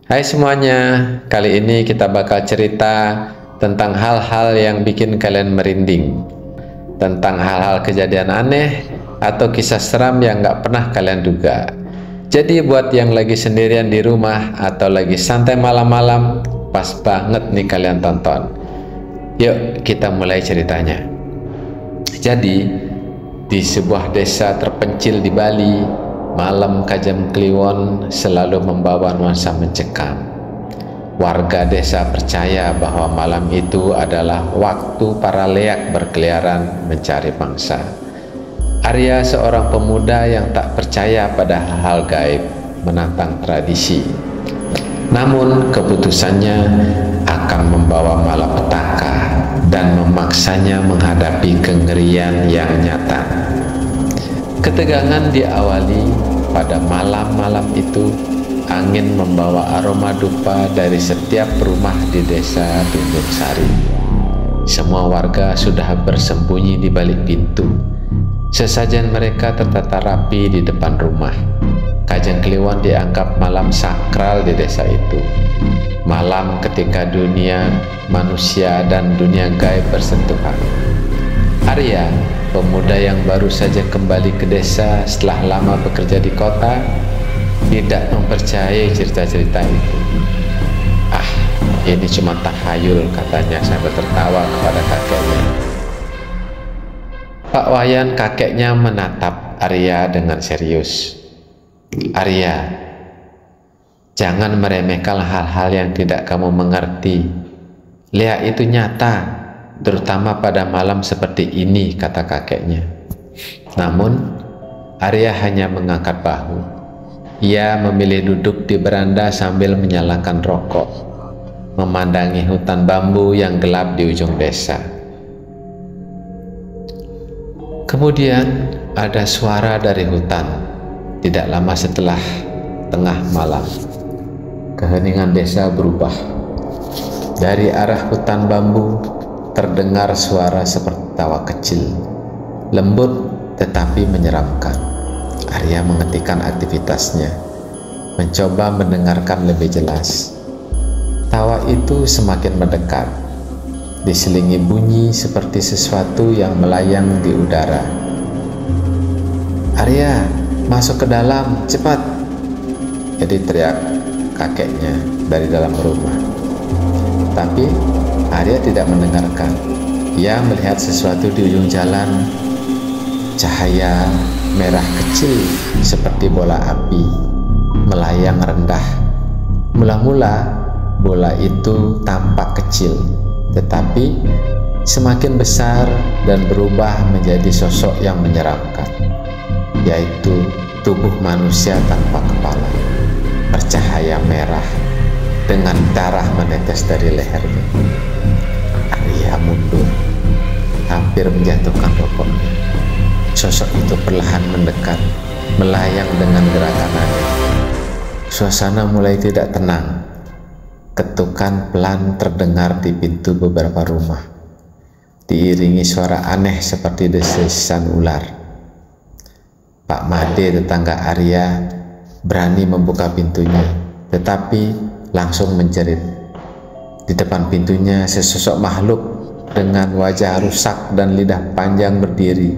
Hai semuanya, kali ini kita bakal cerita tentang hal-hal yang bikin kalian merinding, tentang hal-hal kejadian aneh atau kisah seram yang gak pernah kalian duga. Jadi buat yang lagi sendirian di rumah atau lagi santai malam-malam, pas banget nih kalian tonton. Yuk kita mulai ceritanya. Jadi di sebuah desa terpencil di Bali, malam Kajang Kliwon selalu membawa nuansa mencekam. Warga desa percaya bahwa malam itu adalah waktu para leak berkeliaran mencari mangsa. Arya, seorang pemuda yang tak percaya pada hal gaib, menantang tradisi. Namun keputusannya akan membawa malapetaka dan memaksanya menghadapi kengerian yang nyata. Ketegangan diawali pada malam-malam itu. Angin membawa aroma dupa dari setiap rumah di desa Tunjung Sari. Semua warga sudah bersembunyi di balik pintu. Sesajen mereka tertata rapi di depan rumah. Kajang Kliwon dianggap malam sakral di desa itu. Malam ketika dunia manusia dan dunia gaib bersentuhan. Arya, pemuda yang baru saja kembali ke desa setelah lama bekerja di kota, tidak mempercayai cerita-cerita itu. Ini cuma tahayul, katanya sambil tertawa kepada kakeknya. Pak Wayan, kakeknya menatap Arya dengan serius. Arya, jangan meremehkan hal-hal yang tidak kamu mengerti. Leak itu nyata, terutama pada malam seperti ini, kata kakeknya. Namun Arya hanya mengangkat bahu. Ia memilih duduk di beranda sambil menyalakan rokok, memandangi hutan bambu yang gelap di ujung desa. Kemudian ada suara dari hutan. Tidak lama setelah tengah malam, keheningan desa berubah. Dari arah hutan bambu terdengar suara seperti tawa kecil, lembut tetapi menyeramkan. Arya menghentikan aktivitasnya, mencoba mendengarkan lebih jelas. Tawa itu semakin mendekat, diselingi bunyi seperti sesuatu yang melayang di udara. Arya, masuk ke dalam, cepat! Jadi teriak kakeknya dari dalam rumah. Tapi Arya tidak mendengarkan. Ia melihat sesuatu di ujung jalan. Cahaya merah kecil seperti bola api melayang rendah. Mula-mula bola itu tampak kecil, tetapi semakin besar dan berubah menjadi sosok yang menyeramkan, yaitu tubuh manusia tanpa kepala, bercahaya merah dengan darah menetes dari lehernya. Arya mundur, hampir menjatuhkan rokoknya. Sosok itu perlahan mendekat, melayang dengan gerakan aneh. Suasana mulai tidak tenang. Ketukan pelan terdengar di pintu beberapa rumah, diiringi suara aneh seperti desisan ular. Pak Made, tetangga Arya, berani membuka pintunya, tetapi langsung menjerit. Di depan pintunya sesosok makhluk dengan wajah rusak dan lidah panjang berdiri,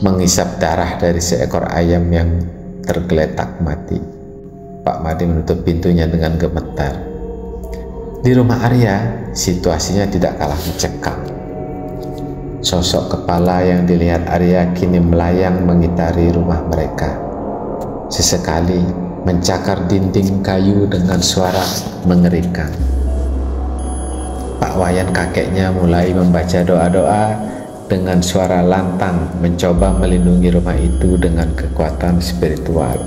mengisap darah dari seekor ayam yang tergeletak mati. Pak Made menutup pintunya dengan gemetar. Di rumah Arya, situasinya tidak kalah mencekam. Sosok kepala yang dilihat Arya kini melayang mengitari rumah mereka. Sesekali mencakar dinding kayu dengan suara mengerikan. Pak Wayan, kakeknya, mulai membaca doa-doa dengan suara lantang, mencoba melindungi rumah itu dengan kekuatan spiritual.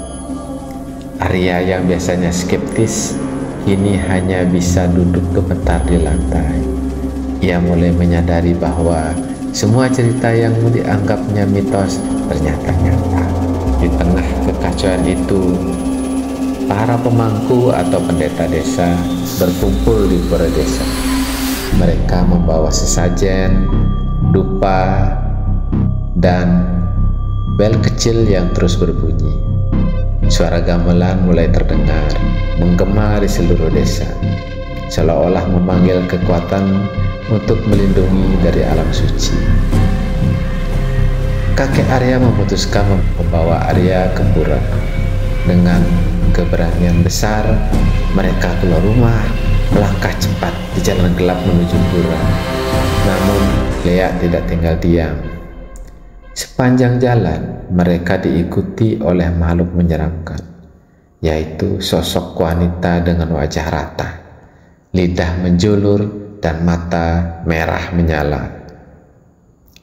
Arya yang biasanya skeptis, kini hanya bisa duduk gemetar di lantai. Ia mulai menyadari bahwa semua cerita yang dianggapnya mitos ternyata nyata. Di tengah kekacauan itu, para pemangku atau pendeta desa berkumpul di pura desa. Mereka membawa sesajen, dupa, dan bel kecil yang terus berbunyi. Suara gamelan mulai terdengar, menggema di seluruh desa, seolah-olah memanggil kekuatan untuk melindungi dari alam suci. Kakek Arya memutuskan membawa Arya ke pura. Dengan keberanian besar, mereka keluar rumah, melangkah cepat di jalan gelap menuju pura. Namun, Lea tidak tinggal diam. Sepanjang jalan, mereka diikuti oleh makhluk menyeramkan, yaitu sosok wanita dengan wajah rata, lidah menjulur, dan mata merah menyala.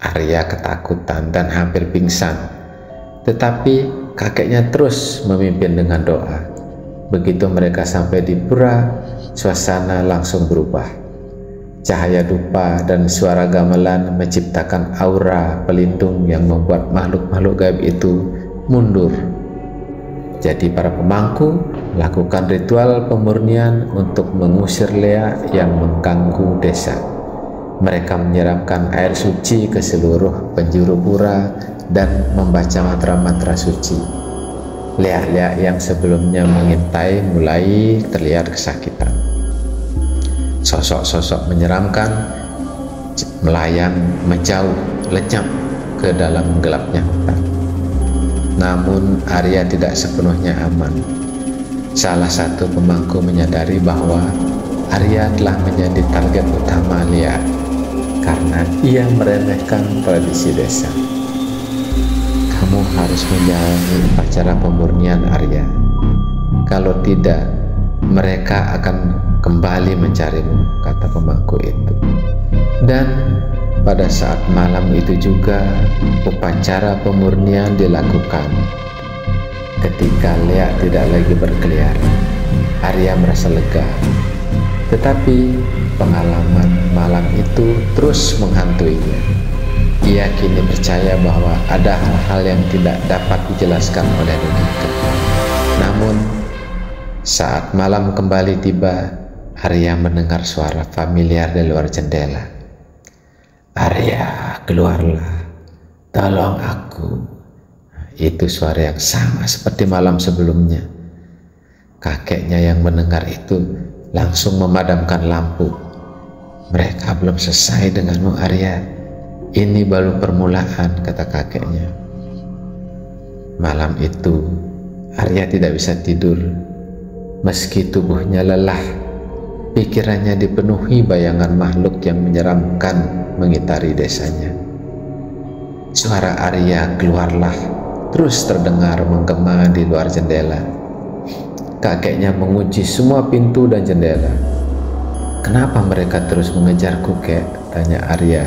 Arya ketakutan dan hampir pingsan, tetapi kakeknya terus memimpin dengan doa. Begitu mereka sampai di pura, suasana langsung berubah. Cahaya dupa dan suara gamelan menciptakan aura pelindung yang membuat makhluk-makhluk gaib itu mundur. Jadi para pemangku melakukan ritual pemurnian untuk mengusir Lea yang mengganggu desa. Mereka menyiramkan air suci ke seluruh penjuru pura dan membaca mantra-mantra suci. Lea-Lea yang sebelumnya mengintai mulai terlihat kesakitan. Sosok-sosok menyeramkan melayang menjauh, lenyap ke dalam gelapnya hutan. Namun Arya tidak sepenuhnya aman. Salah satu pemangku menyadari bahwa Arya telah menjadi target utama Lea karena ia meremehkan tradisi desa. Kamu harus menjalani upacara pemurnian, Arya. Kalau tidak, mereka akan kembali mencarimu, kata pemangku itu. Dan pada saat malam itu juga upacara pemurnian dilakukan. Ketika Lea tidak lagi berkeliaran, Arya merasa lega. Tetapi pengalaman malam itu terus menghantuinya. Ia kini percaya bahwa ada hal-hal yang tidak dapat dijelaskan oleh logika. Namun saat malam kembali tiba, Arya mendengar suara familiar di luar jendela. "Arya, keluarlah, tolong aku." Itu suara yang sama seperti malam sebelumnya. Kakeknya yang mendengar itu langsung memadamkan lampu. "Mereka belum selesai denganmu, Arya. Ini baru permulaan," kata kakeknya. Malam itu Arya tidak bisa tidur. Meski tubuhnya lelah, pikirannya dipenuhi bayangan makhluk yang menyeramkan mengitari desanya. Suara Arya, "Keluarlah," terus terdengar menggema di luar jendela. Kakeknya mengunci semua pintu dan jendela. "Kenapa mereka terus mengejarku, Kek?" tanya Arya.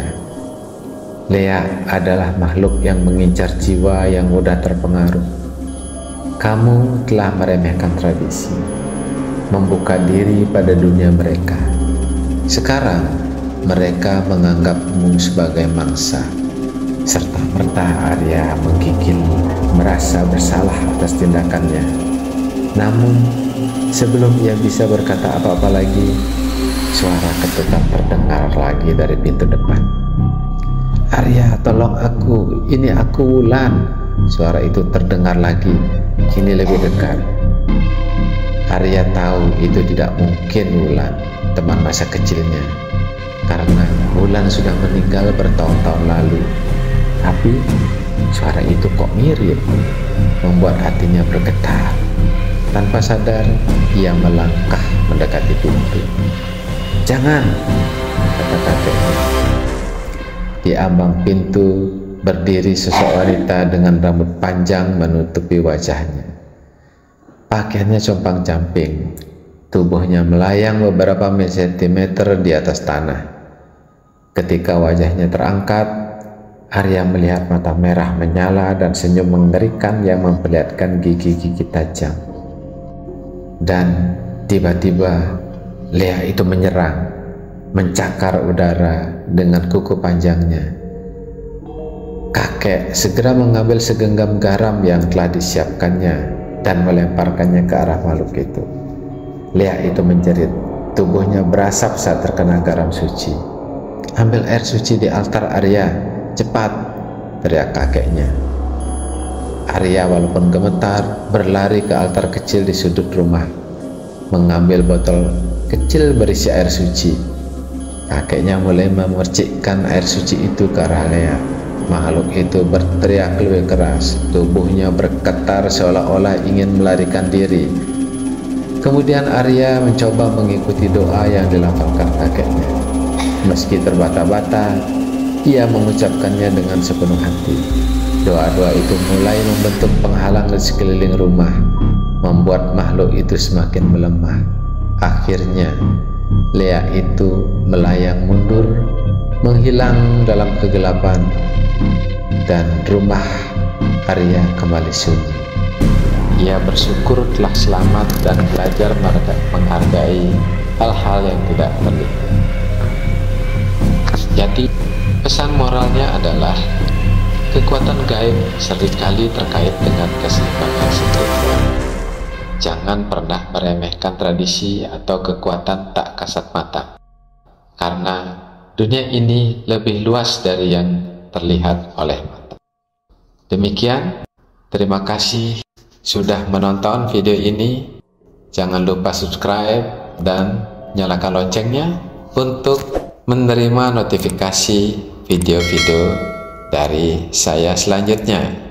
"Lea adalah makhluk yang mengincar jiwa yang mudah terpengaruh. Kamu telah meremehkan tradisi, membuka diri pada dunia mereka. Sekarang mereka menganggapmu sebagai mangsa." Serta-merta Arya menggigil, merasa bersalah atas tindakannya. Namun sebelum ia bisa berkata apa-apa lagi, suara ketukan terdengar lagi dari pintu depan. "Arya, tolong aku, ini aku, Wulan." Suara itu terdengar lagi, kini lebih dekat. Arya tahu itu tidak mungkin Wulan, teman masa kecilnya, karena Wulan sudah meninggal bertahun-tahun lalu. Tapi suara itu kok mirip, membuat hatinya bergetar. Tanpa sadar, ia melangkah mendekati pintu. "Jangan," kata kakeknya. Di ambang pintu berdiri sosok wanita dengan rambut panjang menutupi wajahnya. Pakaiannya compang-camping, tubuhnya melayang beberapa sentimeter di atas tanah. Ketika wajahnya terangkat, Arya melihat mata merah menyala dan senyum mengerikan yang memperlihatkan gigi-gigi tajam. Dan tiba-tiba Lea itu menyerang, mencakar udara dengan kuku panjangnya. Kakek segera mengambil segenggam garam yang telah disiapkannya dan melemparkannya ke arah makhluk itu. Lea itu menjerit, tubuhnya berasap saat terkena garam suci. "Ambil air suci di altar, Arya, cepat!" teriak kakeknya. Arya walaupun gemetar berlari ke altar kecil di sudut rumah, mengambil botol kecil berisi air suci. Kakeknya mulai memercikkan air suci itu ke arah Lea. Makhluk itu berteriak lebih keras, tubuhnya bergetar seolah-olah ingin melarikan diri. Kemudian Arya mencoba mengikuti doa yang dilafalkan kakeknya. Meski terbata-bata, ia mengucapkannya dengan sepenuh hati. Doa-doa itu mulai membentuk penghalang di sekeliling rumah, membuat makhluk itu semakin melemah. Akhirnya, Lea itu melayang mundur, menghilang dalam kegelapan, dan rumah Arya kembali sunyi. Ia bersyukur telah selamat dan belajar menghargai hal-hal yang tidak terlihat. Jadi, pesan moralnya adalah kekuatan gaib seringkali terkait dengan keseimbangan spiritual. Jangan pernah meremehkan tradisi atau kekuatan tak kasat mata, karena dunia ini lebih luas dari yang terlihat oleh mata. Demikian, terima kasih sudah menonton video ini. Jangan lupa subscribe dan nyalakan loncengnya untuk menerima notifikasi video-video dari saya selanjutnya.